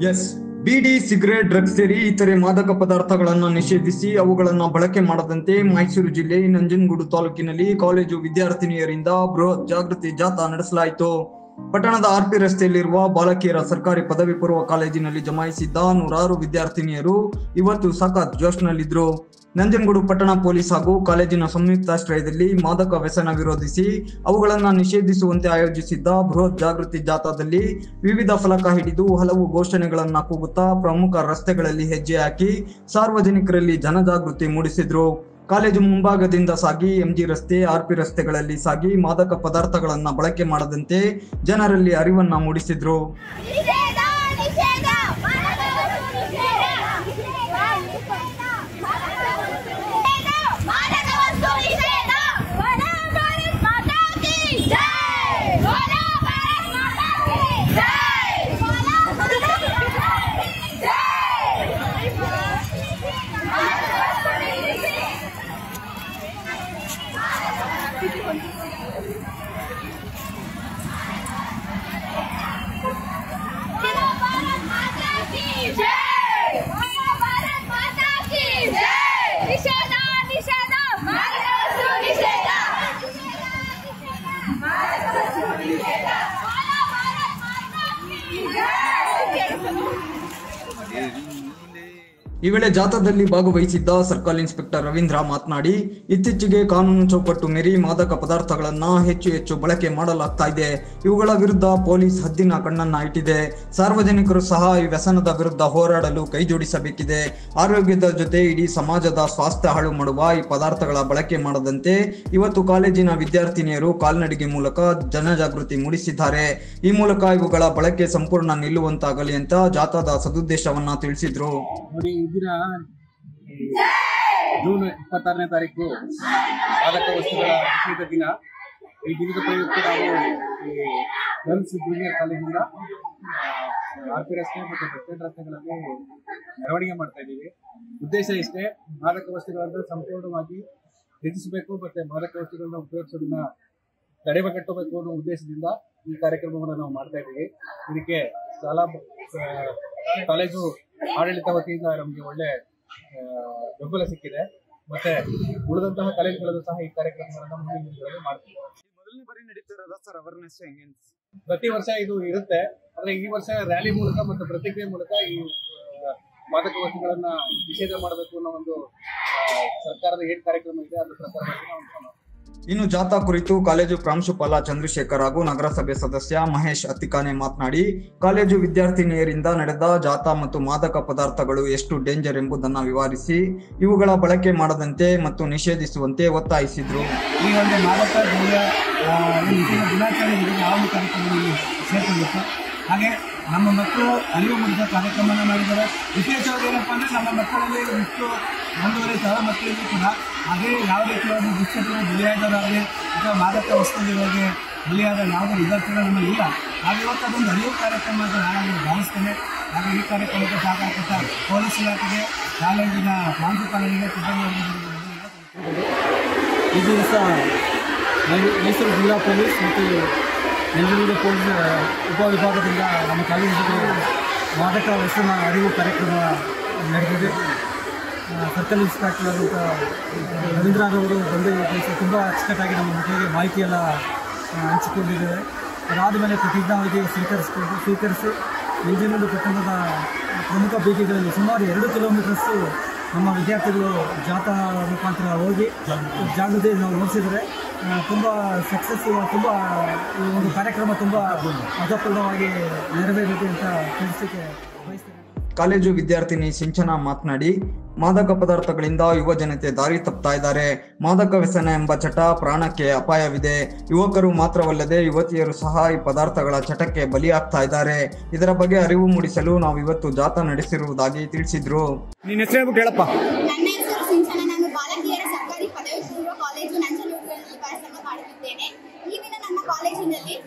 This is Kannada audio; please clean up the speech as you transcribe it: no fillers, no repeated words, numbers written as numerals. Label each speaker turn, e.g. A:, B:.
A: ಎಸ್, ಬಿಡಿ, ಸಿಗರೇಟ್, ಡ್ರಗ್ಸ್ ಸೇರಿ ಇತರೆ ಮಾದಕ ಪದಾರ್ಥಗಳನ್ನು ನಿಷೇಧಿಸಿ ಅವುಗಳನ್ನು ಬಳಕೆ ಮಾಡದಂತೆ ಮೈಸೂರು ಜಿಲ್ಲೆ ನಂಜನಗೂಡು ತಾಲೂಕಿನಲ್ಲಿ ಕಾಲೇಜು ವಿದ್ಯಾರ್ಥಿನಿಯರಿಂದ ಬೃಹತ್ ಜಾಗೃತಿ ಜಾಥಾ ನಡೆಸಲಾಯಿತು. ಪಟ್ಟಣದ ಆರ್ಪಿ ರಸ್ತೆಯಲ್ಲಿರುವ ಬಾಲಕಿಯರ ಸರ್ಕಾರಿ ಪದವಿ ಪೂರ್ವ ಕಾಲೇಜಿನಲ್ಲಿ ಜಮಾಯಿಸಿದ್ದ ನೂರಾರು ವಿದ್ಯಾರ್ಥಿನಿಯರು ಇವತ್ತು ಸಖತ್ ಜೋಶ್ನಲ್ಲಿದ್ರು. ನಂಜನಗೂಡು ಪಟ್ಟಣ ಪೊಲೀಸ್ ಹಾಗೂ ಕಾಲೇಜಿನ ಸಂಯುಕ್ತಾಶ್ರಯದಲ್ಲಿ ಮಾದಕ ವ್ಯಸನ ವಿರೋಧಿಸಿ ಅವುಗಳನ್ನು ನಿಷೇಧಿಸುವಂತೆ ಆಯೋಜಿಸಿದ್ದ ಬೃಹತ್ ಜಾಗೃತಿ ಜಾಥಾದಲ್ಲಿ ವಿವಿಧ ಫಲಕ ಹಿಡಿದು ಹಲವು ಘೋಷಣೆಗಳನ್ನು ಕೂಗುತ್ತಾ ಪ್ರಮುಖ ರಸ್ತೆಗಳಲ್ಲಿ ಹೆಜ್ಜೆ ಹಾಕಿ ಸಾರ್ವಜನಿಕರಲ್ಲಿ ಜನಜಾಗೃತಿ ಮೂಡಿಸಿದ್ರು. ಕಾಲೇಜು ಮುಂಭಾಗದಿಂದ ಸಾಗಿ ಎಂಜಿ ರಸ್ತೆ, ಆರ್ಪಿ ರಸ್ತೆಗಳಲ್ಲಿ ಸಾಗಿ ಮಾದಕ ಪದಾರ್ಥಗಳನ್ನು ಬಳಕೆ ಮಾಡದಂತೆ ಜನರಲ್ಲಿ ಅರಿವನ್ನ ಮೂಡಿಸಿದ್ರು. ಈ ವೇಳೆ ಜಾಥಾದಲ್ಲಿ ಭಾಗವಹಿಸಿದ್ದ ಸರ್ಕಲ್ ಇನ್ಸ್ಪೆಕ್ಟರ್ ರವೀಂದ್ರ ಮಾತನಾಡಿ, ಇತ್ತೀಚೆಗೆ ಕಾನೂನು ಚೌಕಟ್ಟು ಮೀರಿ ಮಾದಕ ಪದಾರ್ಥಗಳನ್ನ ಹೆಚ್ಚು ಬಳಕೆ ಮಾಡಲಾಗ್ತಾ ಇದೆ. ಇವುಗಳ ವಿರುದ್ಧ ಪೊಲೀಸ್ ಹದ್ದಿನ ಕಣ್ಣನ್ನ ಇಟ್ಟಿದೆ. ಸಾರ್ವಜನಿಕರು ಸಹ ಈ ವ್ಯಸನದ ವಿರುದ್ಧ ಹೋರಾಡಲು ಕೈಜೋಡಿಸಬೇಕಿದೆ. ಆರೋಗ್ಯದ ಜೊತೆ ಇಡೀ ಸಮಾಜದ ಸ್ವಾಸ್ಥ್ಯ ಹಾಳು ಮಾಡುವ ಈ ಪದಾರ್ಥಗಳ ಬಳಕೆ ಮಾಡದಂತೆ ಇವತ್ತು ಕಾಲೇಜಿನ ವಿದ್ಯಾರ್ಥಿನಿಯರು ಕಾಲ್ನಡಿಗೆ ಮೂಲಕ ಜನಜಾಗೃತಿ ಮೂಡಿಸಿದ್ದಾರೆ. ಈ ಮೂಲಕ ಇವುಗಳ ಬಳಕೆ ಸಂಪೂರ್ಣ ನಿಲ್ಲುವಂತಾಗಲಿ ಅಂತ ಜಾಥಾದ ಸದುದ್ದೇಶವನ್ನ ತಿಳಿಸಿದ್ರು.
B: ದಿನ ಜೂನ್ 26ನೇ ತಾರೀಕು ಮಾದಕ ವಸ್ತುಗಳ ನಿಷೇಧ ದಿನ. ಈ ದಿನದ ಪ್ರಯುಕ್ತ ನಾವು ಗರ್ಲ್ಸ್ ಜೂನಿಯರ್ ಕಾಲೇಜಿಂದ ಆರ್ಪಿ ರಸ್ತೆ ಮತ್ತು ಬಸ್ಟೇಟ್ ರಸ್ತೆಗಳಲ್ಲಿ ಮೆರವಣಿಗೆ ಮಾಡ್ತಾ ಇದ್ದೀವಿ. ಉದ್ದೇಶ ಇಷ್ಟೇ, ಮಾದಕ ವಸ್ತುಗಳನ್ನು ಸಂಪೂರ್ಣವಾಗಿ ತ್ಯಜಿಸಬೇಕು ಮತ್ತು ಮಾದಕ ವಸ್ತುಗಳನ್ನ ಉಪಯೋಗಿಸೋದನ್ನ ತಡೆಗಟ್ಟಬೇಕು ಅನ್ನೋ ಉದ್ದೇಶದಿಂದ ಈ ಕಾರ್ಯಕ್ರಮವನ್ನು ನಾವು ಮಾಡ್ತಾ ಇದ್ದೀವಿ. ಇದಕ್ಕೆ ಕಾಲೇಜು ಆಡಳಿತ ವತಿಯಿಂದ ನಮಗೆ ಒಳ್ಳೆ ಬೆಂಬಲ ಸಿಕ್ಕಿದೆ. ಮತ್ತೆ ಉಳಿದಂತಹ ಕಾಲೇಜುಗಳಲ್ಲೂ ಸಹ ಈ ಕಾರ್ಯಕ್ರಮಗಳನ್ನು ಮುಂದಿನ ದಿನಗಳಲ್ಲಿ ಮಾಡ್ತೀವಿ.
A: ಮೊದಲನೇ ಬಾರಿ ನಡೀತಿರೋದ ಸರ್ ಅವೇರ್ನೆಸ್ ಹೆಂಗೆ?
B: ಪ್ರತಿ ವರ್ಷ ಇದು ಇರುತ್ತೆ, ಆದ್ರೆ ಈ ವರ್ಷ ರ್ಯಾಲಿ ಮೂಲಕ ಮತ್ತು ಪ್ರತಿಕ್ರಿಯೆ ಮೂಲಕ ಈ ಮಾದಕ ವಸ್ತುಗಳನ್ನ ನಿಷೇಧ ಮಾಡಬೇಕು ಅನ್ನೋ ಒಂದು ಸರ್ಕಾರದ ಏನ್ ಕಾರ್ಯಕ್ರಮ ಇದೆ ಅದ್ರ ಪ್ರಕಾರವಾಗಿ ನಾವು.
A: ಇನ್ನು ಜಾಥಾ ಕುರಿತು ಕಾಲೇಜು ಪ್ರಾಂಶುಪಾಲ ಚಂದ್ರಶೇಖರ್ ಹಾಗೂ ನಗರಸಭೆ ಸದಸ್ಯ ಮಹೇಶ್ ಅತ್ತಿಕಾನೆ ಮಾತನಾಡಿ, ಕಾಲೇಜು ವಿದ್ಯಾರ್ಥಿನಿಯರಿಂದ ನಡೆದ ಜಾಥಾ ಮತ್ತು ಮಾದಕ ಪದಾರ್ಥಗಳು ಎಷ್ಟು ಡೇಂಜರ್ ಎಂಬುದನ್ನು ವಿವರಿಸಿ ಇವುಗಳ ಬಳಕೆ ಮಾಡದಂತೆ ಮತ್ತು ನಿಷೇಧಿಸುವಂತೆ ಒತ್ತಾಯಿಸಿದ್ರು.
B: ಈ ಒಂದು ಮಾದಕ ದಿನಾಚರಣೆ ಯಾವ ಕಾರ್ಯಕ್ರಮದಲ್ಲಿ ಸೇರ್ಕೊಂಡಿತ್ತು, ಹಾಗೆ ನಮ್ಮ ಮಕ್ಕಳು ಅರಿವು ಮೂಡಿದ ಕಾರ್ಯಕ್ರಮನ ಮಾಡಿದ್ದಾರೆ. ವಿಶೇಷವಾಗಿ ಏನಪ್ಪ ಅಂದರೆ ನಮ್ಮ ಮಕ್ಕಳಲ್ಲಿ ಇಷ್ಟು ಒಂದೂವರೆ ಸಾವಿರ ಮಕ್ಕಳಿಗೂ ಕೂಡ ಹಾಗೆ ಯಾವ ರೀತಿಯಾದ ದುಶ್ಚಟಕ್ಕೆ ಬಲಿಯಾದವರಾಗಲಿ ಅಥವಾ ಮಾದಕ ವಸ್ತುಗಳಿಗೆ ಬಲಿಯಾದ ಯಾವುದೇ ವಿದ್ಯಾರ್ಥಿಗಳು ನಮ್ಮಲ್ಲಿ ಇಲ್ಲ. ಹಾಗೆ ಇವತ್ತು ಅದೊಂದು ಅರಿವು ಕಾರ್ಯಕ್ರಮ ಅಂತ ನಾನು ಭಾವಿಸ್ತೇನೆ. ಹಾಗೆ ಈ ಕಾರ್ಯಕ್ರಮಕ್ಕೆ ಸಹಕರಿಸಿದ ಪೊಲೀಸ್ ಇಲಾಖೆಗೆ, ಕಾಲೇಜಿನ ಪ್ರಾಂಶುಪಾಲರಿಗೆ ಈ ದಿವಸ ಮೈಸೂರು ಜಿಲ್ಲಾ ಪೊಲೀಸ್ ಮತ್ತು ನಂಜನಗೂಡು ಪೊಲೀಸ್ ಉಪವಿಭಾಗದಿಂದ ನಮ್ಮ ಕಾಲೇಜಿಗೆ ಮಾದಕ ವ್ಯಸನ ಅರಿವು ಕಾರ್ಯಕ್ರಮ ನಡೆದಿದೆ. ಸರ್ಕಲ್ ಇನ್ಸ್ಪೆಕ್ಟರ್ ಆದಂಥ ರವೀಂದ್ರರವರು ಬಂದು ತುಂಬ ಅಚ್ಚುಕಟ್ಟಾಗಿ ನಮ್ಮ ಮಕ್ಕಳಿಗೆ ಮಾಹಿತಿಯೆಲ್ಲ ಹಂಚಿಕೊಂಡಿದ್ದಾರೆ. ಅದಾದ ಮೇಲೆ ಪ್ರತಿಜ್ಞಾವಿಧಿ ಸ್ವೀಕರಿಸಿ ನಂಜನಗೂಡು ಪಟ್ಟಣದ ಪ್ರಮುಖ ಬೀದಿಗಳಲ್ಲಿ ಸುಮಾರು 2 ಕಿಲೋಮೀಟರ್ಸು ನಮ್ಮ ವಿದ್ಯಾರ್ಥಿಗಳು ಜಾಥಾ ಮುಖಾಂತರ ಹೋಗಿ ಜಾಗೃತಿ ನಾವು ಮೂಡಿಸಿದರೆ ತುಂಬ ಸಕ್ಸಸ್, ತುಂಬ ಈ ಒಂದು ಕಾರ್ಯಕ್ರಮ ತುಂಬ ಅರ್ಥಪೂರ್ಣವಾಗಿ ನೆರವೇರಿದೆ ಅಂತ ತಿಳಿಸಲಿಕ್ಕೆ ಬಯಸ್ತೇನೆ.
A: ಕಾಲೇಜು ವಿದ್ಯಾರ್ಥಿನಿ ಸಿಂಚನಾ ಮಾತನಾಡಿ, ಮಾದಕ ಪದಾರ್ಥಗಳಿಂದ ಯುವ ಜನತೆ ದಾರಿ ತಪ್ತಾ ಇದ್ದಾರೆ. ಮಾದಕ ವ್ಯಸನ ಎಂಬ ಚಟ ಪ್ರಾಣಕ್ಕೆ ಅಪಾಯವಿದೆ. ಯುವಕರು ಮಾತ್ರವಲ್ಲದೆ ಯುವತಿಯರು ಸಹ ಈ ಪದಾರ್ಥಗಳ ಚಟಕ್ಕೆ ಬಲಿಯಾಗ್ತಾ ಇದ್ದಾರೆ. ಇದರ ಬಗ್ಗೆ ಅರಿವು ಮೂಡಿಸಲು ನಾವು ಇವತ್ತು ಜಾಥಾ ನಡೆಸಿರುವುದಾಗಿ ತಿಳಿಸಿದ್ರು.
B: ನಿನ್ನ ಹೆಸರು ಹೇಳಪ್ಪ.
C: ನನ್ನ ಹೆಸರು ಸಿಂಚನಾ. ನಾನು ಬಾಲಕಿಯರ ಸರ್ಕಾರಿ ಪದವಿ ಪೂರ್ವ ಕಾಲೇಜು ನಂಜನಗೂಡಿನಲ್ಲಿ ವ್ಯಾಸಂಗ ಮಾಡುತ್ತಿದ್ದೇನೆ. ಈ ದಿನ ನಮ್ಮ ಕಾಲೇಜಿನಲ್ಲಿ